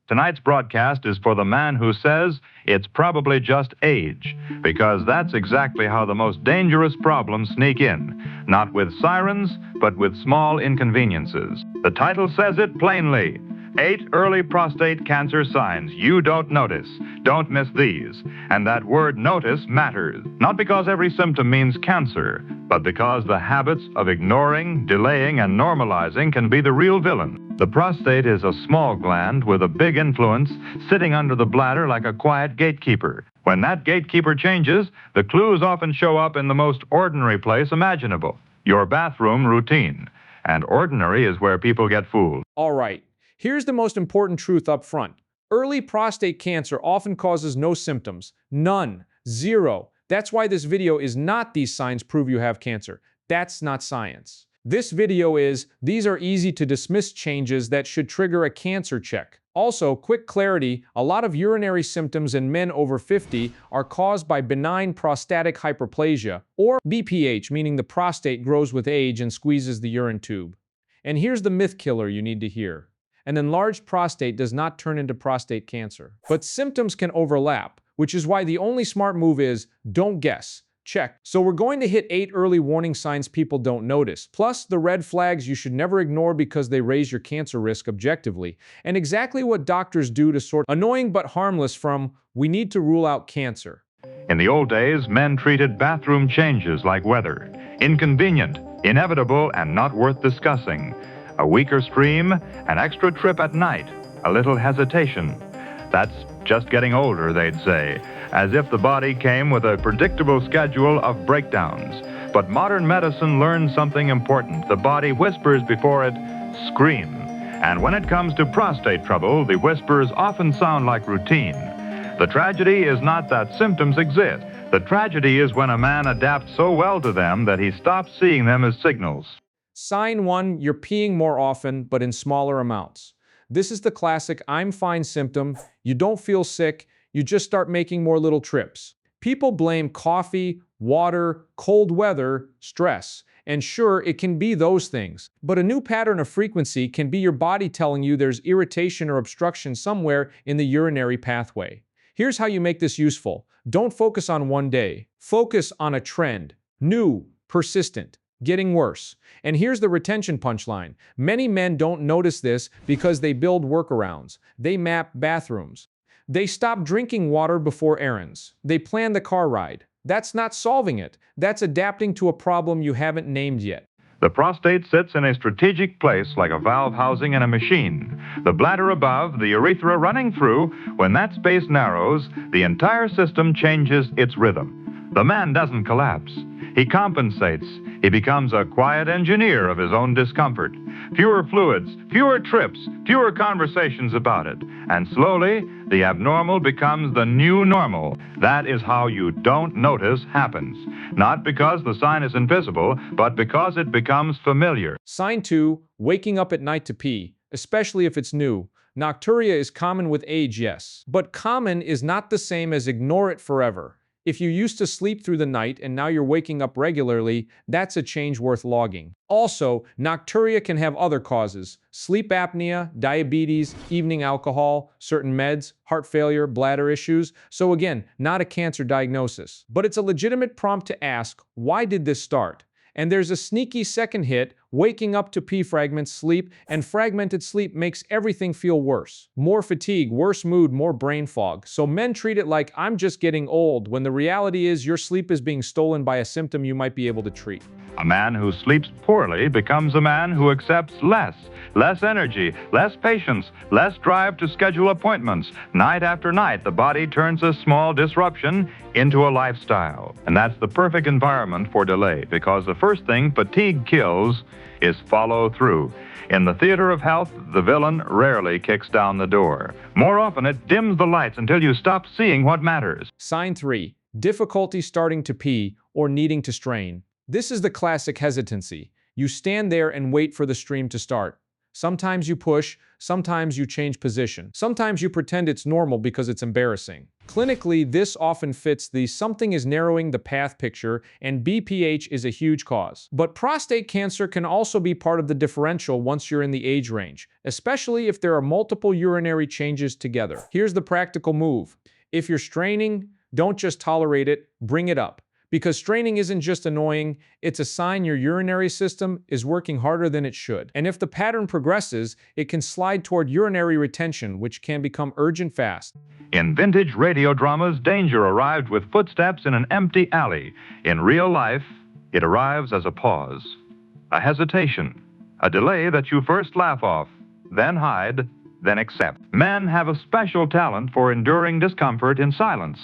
Tonight's broadcast is for the man who says it's probably just age, because that's exactly how the most dangerous problems sneak in. Not with sirens, but with small inconveniences. The title says it plainly. 8 early prostate cancer signs you don't notice. Don't miss these. And that word notice matters. Not because every symptom means cancer, but because the habits of ignoring, delaying, and normalizing can be the real villain. The prostate is a small gland with a big influence sitting under the bladder like a quiet gatekeeper. When that gatekeeper changes, the clues often show up in the most ordinary place imaginable, your bathroom routine. And ordinary is where people get fooled. All right. Here's the most important truth up front. Early prostate cancer often causes no symptoms. None. Zero. That's why this video is not these signs prove you have cancer. That's not science. This video is, these are easy to dismiss changes that should trigger a cancer check. Also, quick clarity, a lot of urinary symptoms in men over 50 are caused by benign prostatic hyperplasia, or BPH, meaning the prostate grows with age and squeezes the urine tube. And here's the myth killer you need to hear. An enlarged prostate does not turn into prostate cancer. But symptoms can overlap, which is why the only smart move is, don't guess. Check. So we're going to hit 8 early warning signs people don't notice, plus the red flags you should never ignore because they raise your cancer risk objectively, and exactly what doctors do to sort annoying but harmless from, we need to rule out cancer. In the old days, men treated bathroom changes like weather. Inconvenient, inevitable, and not worth discussing. A weaker stream, an extra trip at night, a little hesitation. That's just getting older, they'd say, as if the body came with a predictable schedule of breakdowns. But modern medicine learned something important. The body whispers before it, scream. And when it comes to prostate trouble, the whispers often sound like routine. The tragedy is not that symptoms exist. The tragedy is when a man adapts so well to them that he stops seeing them as signals. Sign 1, you're peeing more often, but in smaller amounts. This is the classic I'm fine symptom. You don't feel sick, you just start making more little trips. People blame coffee, water, cold weather, stress. And sure, it can be those things. But a new pattern of frequency can be your body telling you there's irritation or obstruction somewhere in the urinary pathway. Here's how you make this useful. Don't focus on one day. Focus on a trend. New, persistent, getting worse. And here's the retention punchline. Many men don't notice this because they build workarounds. They map bathrooms. They stop drinking water before errands. They plan the car ride. That's not solving it. That's adapting to a problem you haven't named yet. The prostate sits in a strategic place like a valve housing in a machine. The bladder above, the urethra running through, when that space narrows, the entire system changes its rhythm. The man doesn't collapse. He compensates. He becomes a quiet engineer of his own discomfort. Fewer fluids, fewer trips, fewer conversations about it. And slowly, the abnormal becomes the new normal. That is how you don't notice happens. Not because the sign is invisible, but because it becomes familiar. Sign 2, waking up at night to pee, especially if it's new. Nocturia is common with age, yes. But common is not the same as ignore it forever. If you used to sleep through the night and now you're waking up regularly, that's a change worth logging. Also, nocturia can have other causes: sleep apnea, diabetes, evening alcohol, certain meds, heart failure, bladder issues. So again, not a cancer diagnosis. But it's a legitimate prompt to ask, why did this start? And there's a sneaky second hit, waking up to pee fragments sleep, and fragmented sleep makes everything feel worse. More fatigue, worse mood, more brain fog. So men treat it like I'm just getting old, when the reality is your sleep is being stolen by a symptom you might be able to treat. A man who sleeps poorly becomes a man who accepts less energy, less patience, less drive to schedule appointments. Night after night, the body turns a small disruption into a lifestyle. And that's the perfect environment for delay, because the first thing fatigue kills is follow through. In the theater of health, the villain rarely kicks down the door. More often, it dims the lights until you stop seeing what matters. Sign 3, difficulty starting to pee or needing to strain. This is the classic hesitancy. You stand there and wait for the stream to start. Sometimes you push, sometimes you change position. Sometimes you pretend it's normal because it's embarrassing. Clinically, this often fits the something is narrowing the path picture, and BPH is a huge cause. But prostate cancer can also be part of the differential once you're in the age range, especially if there are multiple urinary changes together. Here's the practical move. If you're straining, don't just tolerate it, bring it up. Because straining isn't just annoying, it's a sign your urinary system is working harder than it should. And if the pattern progresses, it can slide toward urinary retention, which can become urgent fast. In vintage radio dramas, danger arrived with footsteps in an empty alley. In real life, it arrives as a pause, a hesitation, a delay that you first laugh off, then hide, then accept. Men have a special talent for enduring discomfort in silence,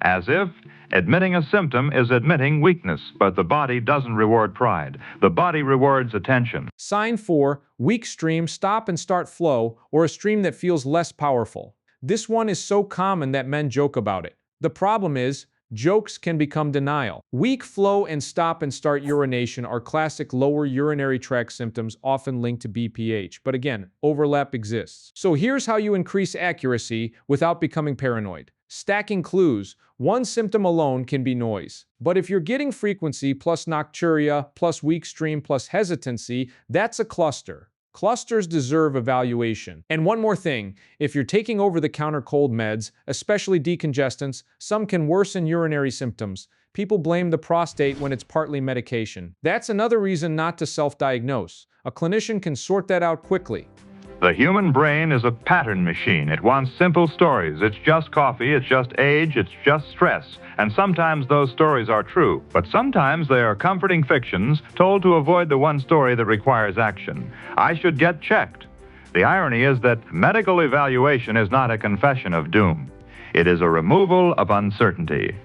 as if admitting a symptom is admitting weakness, but the body doesn't reward pride. The body rewards attention. Sign 4, weak stream, stop and start flow, or a stream that feels less powerful. This one is so common that men joke about it. The problem is, jokes can become denial. Weak flow and stop and start urination are classic lower urinary tract symptoms often linked to BPH, but again, overlap exists. So here's how you increase accuracy without becoming paranoid. Stacking clues. One symptom alone can be noise. But if you're getting frequency plus nocturia plus weak stream plus hesitancy, that's a cluster. Clusters deserve evaluation. And one more thing, if you're taking over-the-counter cold meds, especially decongestants, some can worsen urinary symptoms. People blame the prostate when it's partly medication. That's another reason not to self-diagnose. A clinician can sort that out quickly. The human brain is a pattern machine. It wants simple stories. It's just coffee, it's just age, it's just stress. And sometimes those stories are true, but sometimes they are comforting fictions told to avoid the one story that requires action. I should get checked. The irony is that medical evaluation is not a confession of doom. It is a removal of uncertainty.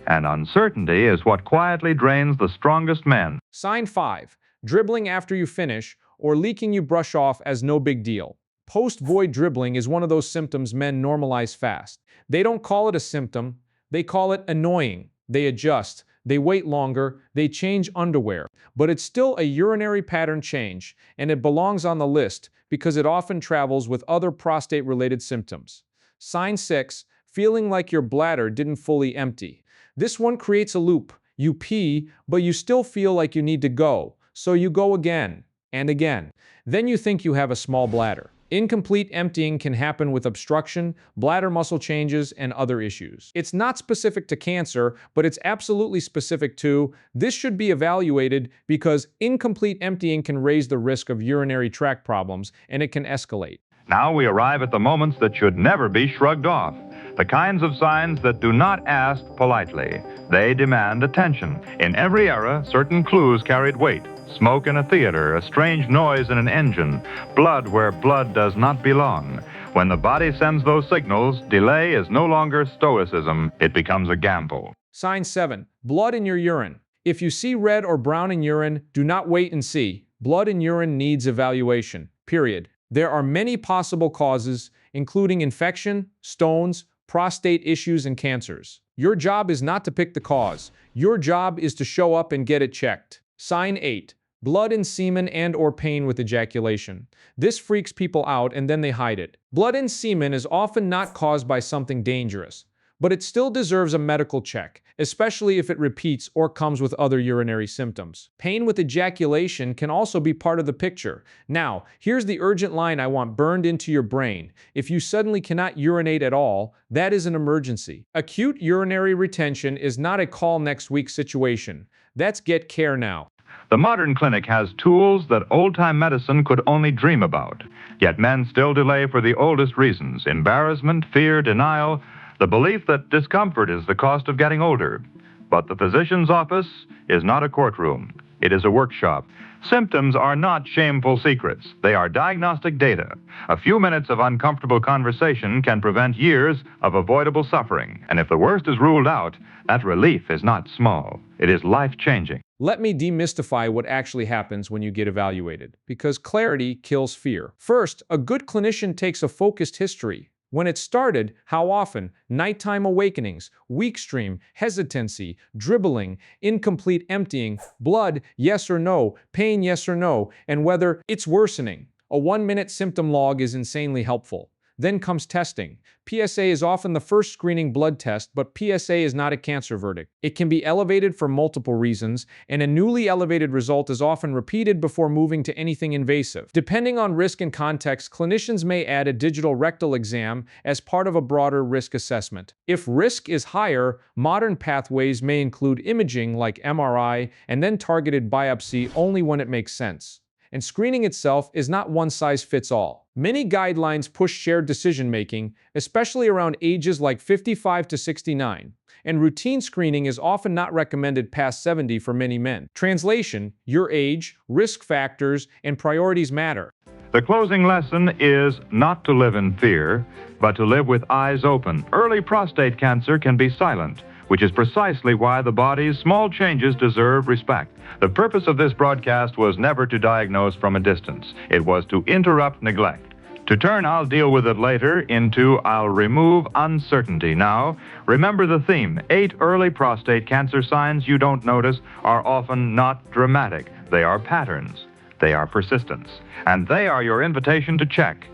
And uncertainty is what quietly drains the strongest men. Sign 5, dribbling after you finish, or leaking you brush off as no big deal. Post-void dribbling is one of those symptoms men normalize fast. They don't call it a symptom, they call it annoying. They adjust, they wait longer, they change underwear. But it's still a urinary pattern change, and it belongs on the list because it often travels with other prostate-related symptoms. Sign 6, feeling like your bladder didn't fully empty. This one creates a loop. You pee, but you still feel like you need to go, so you go again and again. Then you think you have a small bladder. Incomplete emptying can happen with obstruction, bladder muscle changes, and other issues. It's not specific to cancer, but it's absolutely specific to this should be evaluated because incomplete emptying can raise the risk of urinary tract problems, and it can escalate. Now we arrive at the moments that should never be shrugged off. The kinds of signs that do not ask politely. They demand attention. In every era, certain clues carried weight. Smoke in a theater, a strange noise in an engine, blood where blood does not belong. When the body sends those signals, delay is no longer stoicism, it becomes a gamble. Sign 7, blood in your urine. If you see red or brown in urine, do not wait and see. Blood in urine needs evaluation, period. There are many possible causes, including infection, stones, prostate issues, and cancers. Your job is not to pick the cause. Your job is to show up and get it checked. Sign 8, blood in semen and/or pain with ejaculation. This freaks people out and then they hide it. Blood in semen is often not caused by something dangerous, but it still deserves a medical check, especially if it repeats or comes with other urinary symptoms. Pain with ejaculation can also be part of the picture. Now, here's the urgent line I want burned into your brain. If you suddenly cannot urinate at all, that is an emergency. Acute urinary retention is not a call next week situation. That's get care now. The modern clinic has tools that old-time medicine could only dream about. Yet men still delay for the oldest reasons: embarrassment, fear, denial, the belief that discomfort is the cost of getting older. But the physician's office is not a courtroom. It is a workshop. Symptoms are not shameful secrets. They are diagnostic data. A few minutes of uncomfortable conversation can prevent years of avoidable suffering. And if the worst is ruled out, that relief is not small. It is life-changing. Let me demystify what actually happens when you get evaluated, because clarity kills fear. First, a good clinician takes a focused history. When it started, how often, nighttime awakenings, weak stream, hesitancy, dribbling, incomplete emptying, blood, yes or no, pain, yes or no, and whether it's worsening. A 1-minute symptom log is insanely helpful. Then comes testing. PSA is often the first screening blood test, but PSA is not a cancer verdict. It can be elevated for multiple reasons, and a newly elevated result is often repeated before moving to anything invasive. Depending on risk and context, clinicians may add a digital rectal exam as part of a broader risk assessment. If risk is higher, modern pathways may include imaging like MRI and then targeted biopsy only when it makes sense. And screening itself is not one size fits all. Many guidelines push shared decision-making, especially around ages like 55 to 69, and routine screening is often not recommended past 70 for many men. Translation: your age, risk factors, and priorities matter. The closing lesson is not to live in fear, but to live with eyes open. Early prostate cancer can be silent, which is precisely why the body's small changes deserve respect. The purpose of this broadcast was never to diagnose from a distance. It was to interrupt neglect. To turn "I'll deal with it later" into "I'll remove uncertainty." Now, remember the theme. 8 early prostate cancer signs you don't notice are often not dramatic. They are patterns. They are persistence. And they are your invitation to check.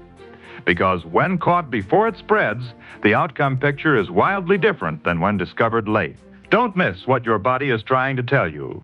Because when caught before it spreads, the outcome picture is wildly different than when discovered late. Don't miss what your body is trying to tell you.